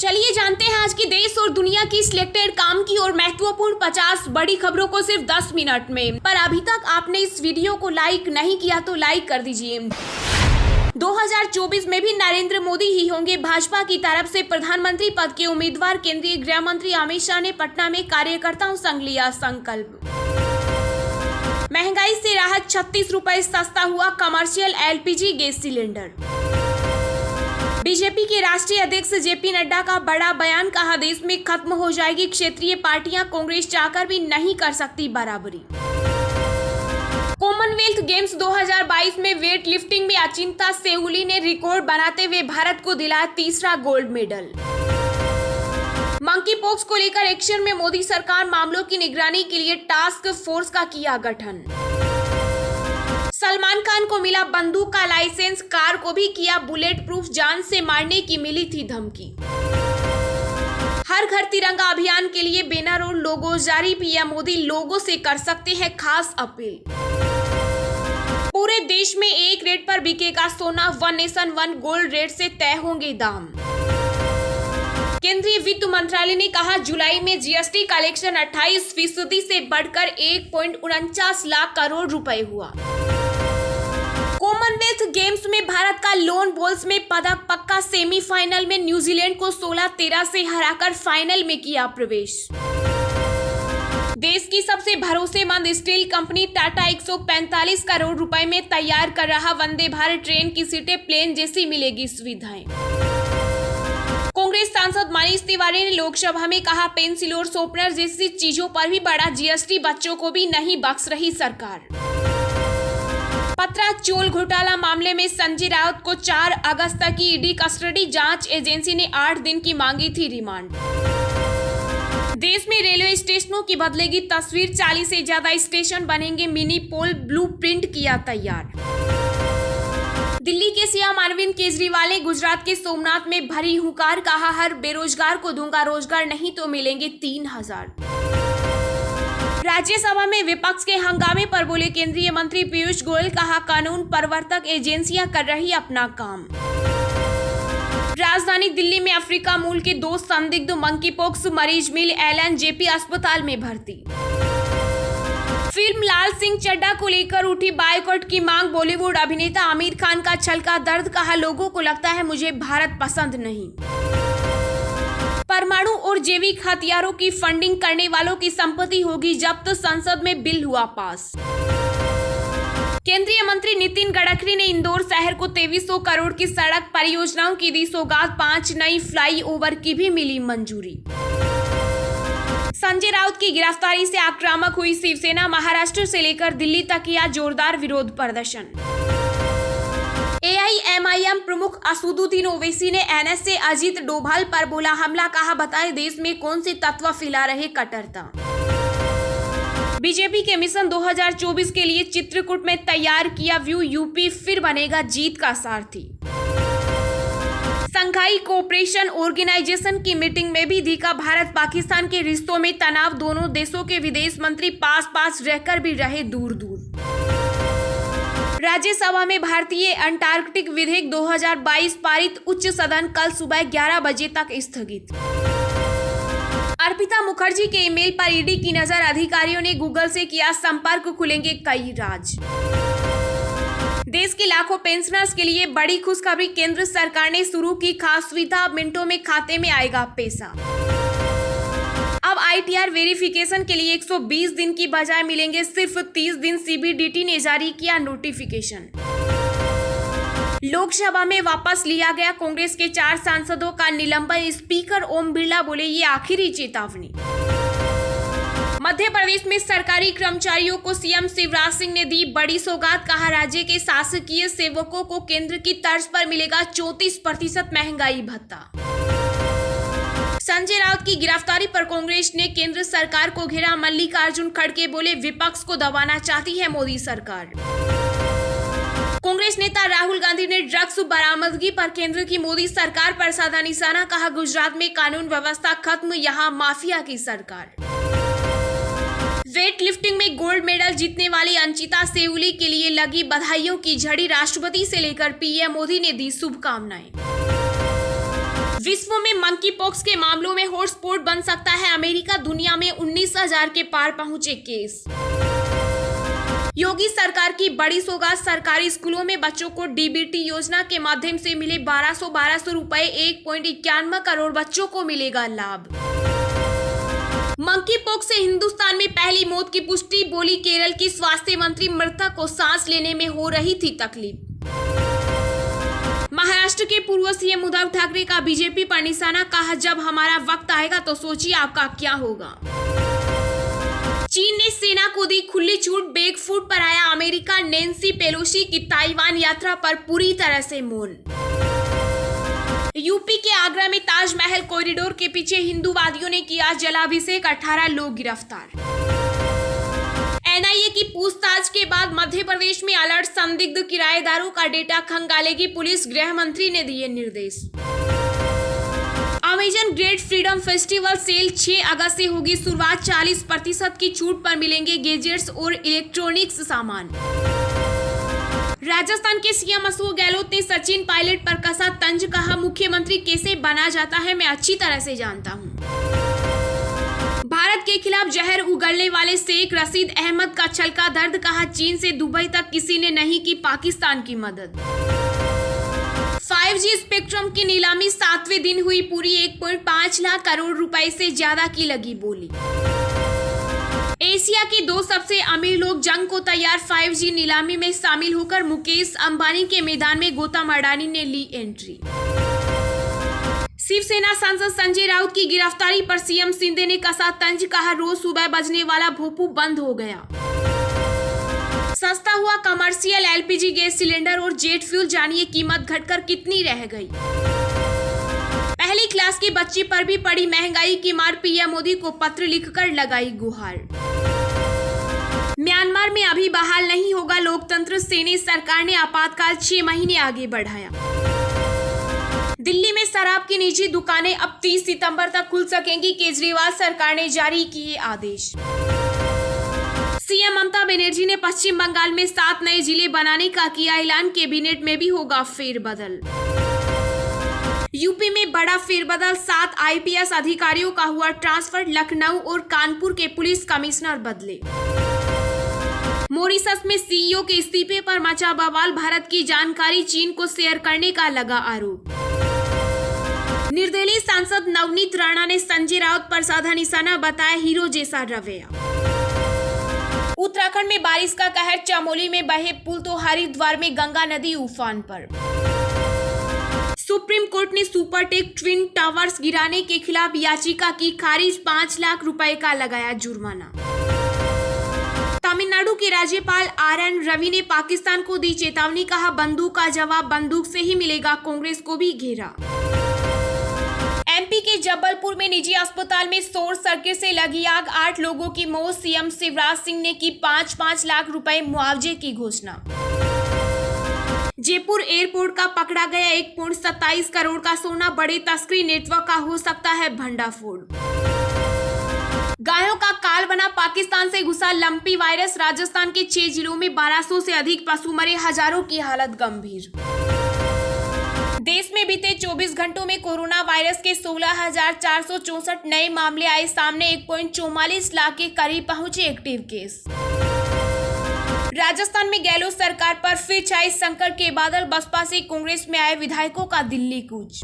चलिए जानते हैं आज की देश और दुनिया की सिलेक्टेड काम की और महत्वपूर्ण 50 बड़ी खबरों को सिर्फ 10 मिनट में। पर अभी तक आपने इस वीडियो को लाइक नहीं किया तो लाइक कर दीजिए। 2024 में भी नरेंद्र मोदी ही होंगे भाजपा की तरफ से प्रधानमंत्री पद के उम्मीदवार। केंद्रीय गृह मंत्री अमित शाह ने पटना में कार्यकर्ताओं संग लिया संकल्प। महंगाई से राहत, 36 रुपए सस्ता हुआ commercial LPG gas cylinder. BJP के राष्ट्रीय अध्यक्ष जेपी नड्डा का बड़ा बयान, कहा देश में खत्म हो जाएगी क्षेत्रीय पार्टियां, कांग्रेस चाहकर भी नहीं कर सकती बराबरी। कॉमनवेल्थ गेम्स 2022 में वेट लिफ्टिंग में अचिंता सेउली ने रिकॉर्ड बनाते हुए भारत को दिलाया तीसरा गोल्ड मेडल। मंकी पॉक्स को लेकर एक्शन में मोदी सरकार, मामलों की निगरानी के लिए टास्क फोर्स का किया गठन। सलमान खान को मिला बंदूक का लाइसेंस, कार को भी किया बुलेट प्रूफ, जान से मारने की मिली थी धमकी। हर घर तिरंगा अभियान के लिए बैनर और लोगो जारी, पीएम मोदी लोगों से कर सकते हैं खास अपील। पूरे देश में एक रेट पर बिकेगा सोना, one nation one gold rate से तय होंगे दाम। केंद्रीय वित्त मंत्रालय ने कहा जुलाई में जीएसटी कलेक्शन 28% से बढ़कर 1.49 लाख करोड़ रुपए हुआ। कॉमनवेल्थ गेम्स में भारत का लोन बॉल्स में पदक पक्का, सेमीफाइनल में न्यूजीलैंड को 16-13 से हराकर फाइनल में किया प्रवेश। देश की सबसे भरोसेमंद स्टील कंपनी टाटा 145 करोड़ रुपए में तैयार कर रहा वंदे भारत ट्रेन की सीटें प्लेन जैसी मिलेगी सुविधाएं। कांग्रेस सांसद मनीष तिवारी ने लोकसभा में कहा पेंसिल और शॉर्पनर जैसी चीजों पर भी बड़ा जीएसटी, बच्चों को भी नहीं बख्श रही सरकार। पत्रा चोल घोटाला मामले में संजय राउत को 4 अगस्त तक की ईडी कस्टडी, जांच एजेंसी ने 8 दिन की मांगी थी रिमांड। देश में रेलवे स्टेशनों की बदलेगी तस्वीर, 40 से ज्यादा स्टेशन बनेंगे मिनी पोल, ब्लूप्रिंट किया तैयार। दिल्ली के सीएम अरविंद केजरीवाल ने गुजरात के सोमनाथ में भरी हुंकार, कहा हर बेरोजगार को दूंगा रोजगार, नहीं तो मिलेंगे 3000। राज्यसभा में विपक्ष के हंगामे पर बोले केंद्रीय मंत्री पीयूष गोयल, कहा कानून प्रवर्तक एजेंसियां कर रही अपना काम। राजधानी दिल्ली में अफ्रीका मूल के 2 संदिग्ध मंकी पॉक्स मरीज मिले, एलएनजेपी अस्पताल में भर्ती। फिल्म लाल सिंह चड्ढा को लेकर उठी बायकॉट की मांग, बॉलीवुड अभिनेता आमिर खान का छलका दर्द, कहा लोगों को लगता है मुझे भारत पसंद नहीं। परमाणु और जैविक हथियारों की फंडिंग करने वालों की संपत्ति होगी जब्त, संसद में बिल हुआ पास। केंद्रीय मंत्री नितिन गडकरी ने इंदौर शहर को 2300 करोड़ की सड़क परियोजनाओं की दी सौगात, 5 नई फ्लाईओवर की भी मिली मंजूरी। संजय राउत की गिरफ्तारी से आक्रामक हुई शिवसेना, महाराष्ट्र से लेकर दिल्ली तक किया जोरदार विरोध प्रदर्शन। एआईएमआईएम प्रमुख असदुद्दीन ओवैसी ने एनएसए अजीत डोभाल पर बोला हमला, कहा बताए देश में कौन से तत्व फैला रहे कट्टरता। बीजेपी के मिशन 2024 के लिए चित्रकूट में तैयार किया व्यू, यूपी फिर बनेगा जीत का सारथी। संघाई कोऑपरेशन ऑर्गेनाइजेशन की मीटिंग में भी दिखा भारत पाकिस्तान के रिश्तों में तनाव, दोनों देशों के विदेश मंत्री पास रहकर भी रहे दूर दूर। राज्यसभा में भारतीय अंटार्कटिक विधेयक 2022 पारित, उच्च सदन कल सुबह 11 बजे तक स्थगित। अर्पिता मुखर्जी के ईमेल पर ईडी की नजर, अधिकारियों ने गूगल से किया संपर्क, खुलेंगे कई राज। देश के लाखों पेंशनर्स के लिए बड़ी खुशखबरी, केंद्र सरकार ने शुरू की खास सुविधा, मिनटों में खाते में आएगा पैसा। अब आईटीआर वेरिफिकेशन के लिए 120 दिन की बजाय मिलेंगे सिर्फ 30 दिन, सीबीडीटी ने जारी किया नोटिफिकेशन। लोकसभा में वापस लिया गया कांग्रेस के 4 सांसदों का निलंबन, स्पीकर ओम बिरला बोले ये आखिरी चेतावनी। मध्य प्रदेश में सरकारी कर्मचारियों को सीएम शिवराज सिंह ने दी बड़ी सौगात, कहा राज्य के शासकीय सेवकों को केंद्र की तर्ज पर मिलेगा 34% महंगाई भत्ता। संजय राउत की गिरफ्तारी पर कांग्रेस ने केंद्र सरकार को घेरा, मल्लिकार्जुन खड़गे बोले विपक्ष को दबाना चाहती है मोदी सरकार। कांग्रेस नेता राहुल गांधी ने ड्रग्स बरामदगी पर केंद्र की मोदी सरकार पर साधा निशाना, कहा गुजरात में कानून व्यवस्था खत्म, यहां माफिया की सरकार। वेट लिफ्टिंग में गोल्ड मेडल जीतने वाली अंचिता सेउली के लिए लगी बधाइयों की झड़ी, राष्ट्रपति से लेकर पीएम मोदी ने दी शुभकामनाएं। विश्व में मंकी पॉक्स के मामलों में हॉटस्पॉट बन सकता है अमेरिका, दुनिया में 19,000 के पार पहुंचे केस। योगी सरकार की बड़ी सौगात, सरकारी स्कूलों में बच्चों को डीबीटी योजना के माध्यम से मिले 1200 रुपए, 1.91 करोड़ बच्चों को मिलेगा लाभ। मंकी पॉक्स से हिंदुस्तान में पहली मौत की पुष्टि, बोली केरल की स्वास्थ्य मंत्री मृतक को सांस लेने में हो रही थी तकलीफ। महाराष्ट्र के पूर्व सीएम उद्धव ठाकरे का बीजेपी पर निशाना, कहा जब हमारा वक्त आएगा तो सोचिए आपका क्या होगा। चीन ने सेना को दी खुली छूट, बेगफुट पर आया अमेरिका, नैन्सी पेलोसी की ताइवान यात्रा पर पूरी तरह से मौन। यूपी के आगरा में ताजमहल कॉरिडोर के पीछे हिंदूवादियों ने किया जलाभिषेक, 18 लोग गिरफ्तार। एनआईए की पूछताछ के बाद मध्य प्रदेश में अलर्ट, संदिग्ध किराएदारों का डेटा खंगालेगी पुलिस, गृह मंत्री ने दिए निर्देश। Amazon great freedom festival sale 6 अगस्त से होगी शुरुआत, 40% की छूट पर मिलेंगे गैजेट्स और इलेक्ट्रॉनिक्स सामान। राजस्थान के सीएम अशोक गहलोत ने सचिन पायलट पर कसा तंज, कहा मुख्यमंत्री कैसे बना जाता है मैं अच्छी तरह से जानता हूं। भारत के खिलाफ जहर उगलने वाले शेख रशीद अहमद का छलका दर्द, कहा चीन से दुबई तक किसी ने नहीं की पाकिस्तान की मदद। 5G स्पेक्ट्रम की नीलामी 7वें दिन हुई पूरी, 1.5 लाख करोड़ रुपए से ज्यादा की लगी बोली। एशिया के 2 सबसे अमीर लोग जंग को तैयार, 5G नीलामी में शामिल होकर मुकेश अंबानी के मैदान में गौतम अडानी ने ली एंट्री। शिवसेना सांसद संजय राउत की गिरफ्तारी पर सीएम शिंदे ने कसा तंज, कहा रोज सुबह बजने वाला भोपू बंद हो गया। सस्ता हुआ कमर्शियल एलपीजी गैस सिलेंडर और जेट फ्यूल, जानिए कीमत घटकर कितनी रह गई। पहली क्लास की बच्ची पर भी पड़ी महंगाई की मार, पीएम मोदी को पत्र लिखकर लगाई गुहार। म्यांमार में अभी बहाल नहीं होगा लोकतंत्र, सेनेट सरकार ने आपातकाल 6 महीने आगे बढ़ाया। दिल्ली में शराब की निजी दुकानें अब 30 सितंबर तक खुल सकेंगी, केजरीवाल सरकार ने जारी किए आदेश। सीएम ममता बनर्जी ने पश्चिम बंगाल में 7 नए जिले बनाने का किया ऐलान, कैबिनेट में भी होगा फेरबदल। यूपी में बड़ा फेरबदल, 7 आईपीएस अधिकारियों का हुआ ट्रांसफर, लखनऊ और कानपुर के पुलिस कमिश्नर बदले। मॉरिशस में सीईओ के इस्तीफे पर मचा बवाल, भारत की जानकारी चीन को शेयर करने का लगा आरोप। निर्दलीय सांसद नवनीत राणा ने संजय राउत पर साधा निशाना, बताया हीरो जैसा रवैया। उत्तराखंड में बारिश का कहर, चमोली में बहे पुल तो हरिद्वार में गंगा नदी उफान पर। सुप्रीम कोर्ट ने सुपरटेक ट्विन टावर्स गिराने के खिलाफ याचिका की खारिज, 5 लाख रुपए का लगाया जुर्माना। तमिलनाडु के राज्यपाल आर.एन. रवि ने पाकिस्तान को दी चेतावनी, कहा बंदूक का जवाब बंदूक से ही मिलेगा, कांग्रेस को भी घेरा। एमपी के जबलपुर में निजी अस्पताल में शॉर्ट सर्किट से लगी आग, 8 लोगों की मौत, सीएम शिवराज सिंह ने की 5-5 लाख रुपए मुआवजे की घोषणा। जयपुर एयरपोर्ट का पकड़ा गया 1.27 करोड़ का सोना, बड़े तस्करी नेटवर्क का हो सकता है भंडाफोड़। गायों का काल बना, पाकिस्तान से घुसा लंपी वायरस, राजस्थान के 6 जिलों में 1200 से अधिक पशु मरे, हजारों की हालत गंभीर। देश में बीते 24 घंटों में कोरोना वायरस के 16,464 नए मामले आए सामने, 1.44 लाख के करीब पहुंचे एक्टिव केस। राजस्थान में गहलोत सरकार पर फिर छाए संकट के बादल, बसपा से कांग्रेस में आए विधायकों का दिल्ली कूच।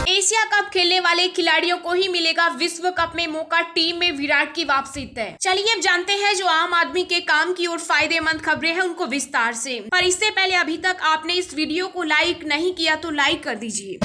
एशिया कप खेलने वाले खिलाड़ियों को ही मिलेगा विश्व कप में मौका, टीम में विराट की वापसी तय। चलिए अब जानते हैं जो आम आदमी के काम की और फायदेमंद खबरें हैं उनको विस्तार से। पर इससे पहले अभी तक आपने इस वीडियो को लाइक नहीं किया तो लाइक कर दीजिए।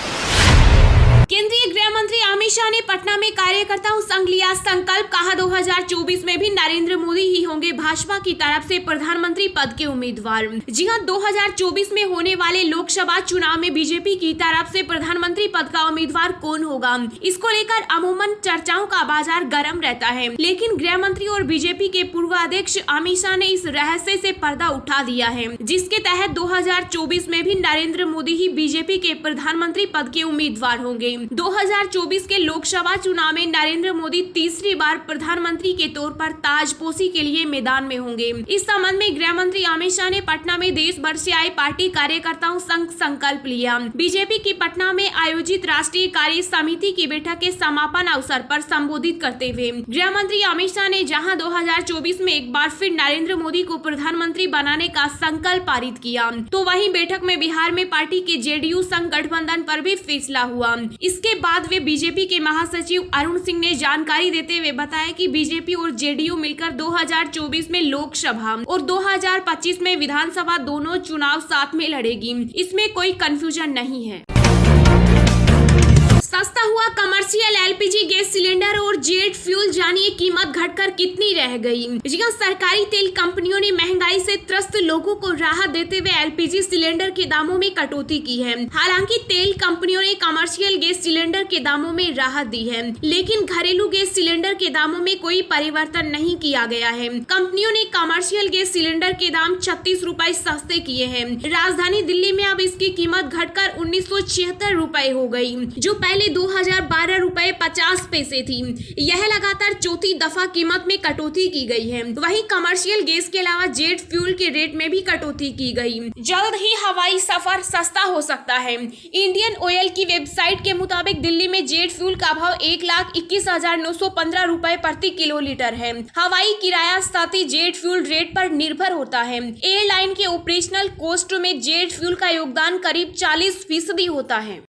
केंद्रीय गृह मंत्री अमित शाह ने पटना में कार्यकर्ताओं संग लिया संकल्प, कहा 2024 में भी नरेंद्र मोदी ही होंगे भाजपा की तरफ से प्रधानमंत्री पद के उम्मीदवार। जी हां, 2024 में होने वाले लोकसभा चुनाव में बीजेपी की तरफ से प्रधानमंत्री पद का उम्मीदवार कौन होगा, इसको लेकर अमूमन चर्चाओं का बाजार गर्म रहता है, लेकिन गृह मंत्री और बीजेपी के पूर्व अध्यक्ष अमित शाह ने इस रहस्य से पर्दा उठा दिया है, जिसके तहत 2024 में भी नरेंद्र मोदी ही बीजेपी के प्रधानमंत्री पद के उम्मीदवार होंगे। 2024 के लोकसभा चुनाव में नरेंद्र मोदी तीसरी बार प्रधानमंत्री के तौर पर ताजपोशी के लिए मैदान में होंगे। इस संबंध में गृह मंत्री अमित शाह ने पटना में देश भर से आए पार्टी कार्यकर्ताओं संग संकल्प लिया। बीजेपी की पटना में आयोजित राष्ट्रीय कार्य समिति की बैठक के समापन अवसर पर संबोधित करते हुए गृह मंत्री अमित शाह ने जहां 2024 में एक बार फिर नरेंद्र मोदी को प्रधानमंत्री बनाने का संकल्प पारित किया, तो वहीं बैठक में बिहार में पार्टी के जेडीयू संग गठबंधन पर भी फैसला हुआ। इसके बाद वे बीजेपी के महासचिव अरुण सिंह ने जानकारी देते हुए बताया कि बीजेपी और जेडीयू मिलकर 2024 में लोकसभा और 2025 में विधानसभा दोनों चुनाव साथ में लड़ेगी। इसमें कोई कंफ्यूजन नहीं है। सस्ता हुआ कमर्शियल एलपीजी गैस सिलेंडर और जेट फ्यूल, जानिए कीमत घटकर कितनी रह गई। जी हां, सरकारी तेल कंपनियों ने महंगाई से त्रस्त लोगों को राहत देते हुए एलपीजी सिलेंडर के दामों में कटौती की है। हालांकि तेल कंपनियों ने कमर्शियल गैस सिलेंडर के दामों में राहत दी है, लेकिन घरेलू गैस सिलेंडर के दामों में कोई परिवर्तन नहीं किया गया है। कंपनियों ने कमर्शियल गैस सिलेंडर के दाम 36 रुपए सस्ते किए हैं। राजधानी दिल्ली में अब इसकी कीमत घटकर 1976 रुपए हो गई, जो पहले 2012 रुपए 50 पैसे थी। यह लगातार चौथी दफा कीमत में कटौती की गई है। वहीं कमर्शियल गैस के अलावा जेट फ्यूल के रेट में भी कटौती की गई। जल्द ही हवाई सफर सस्ता हो सकता है। इंडियन ऑयल की वेबसाइट के मुताबिक दिल्ली में जेट फ्यूल का भाव 1,21,915 रुपए प्रति किलोलीटर है। हवाई किराया साथ ही जेट फ्यूल रेट पर निर्भर होता है। एयरलाइन के ऑपरेशनल कॉस्ट में जेट फ्यूल का योगदान करीब 40% होता है।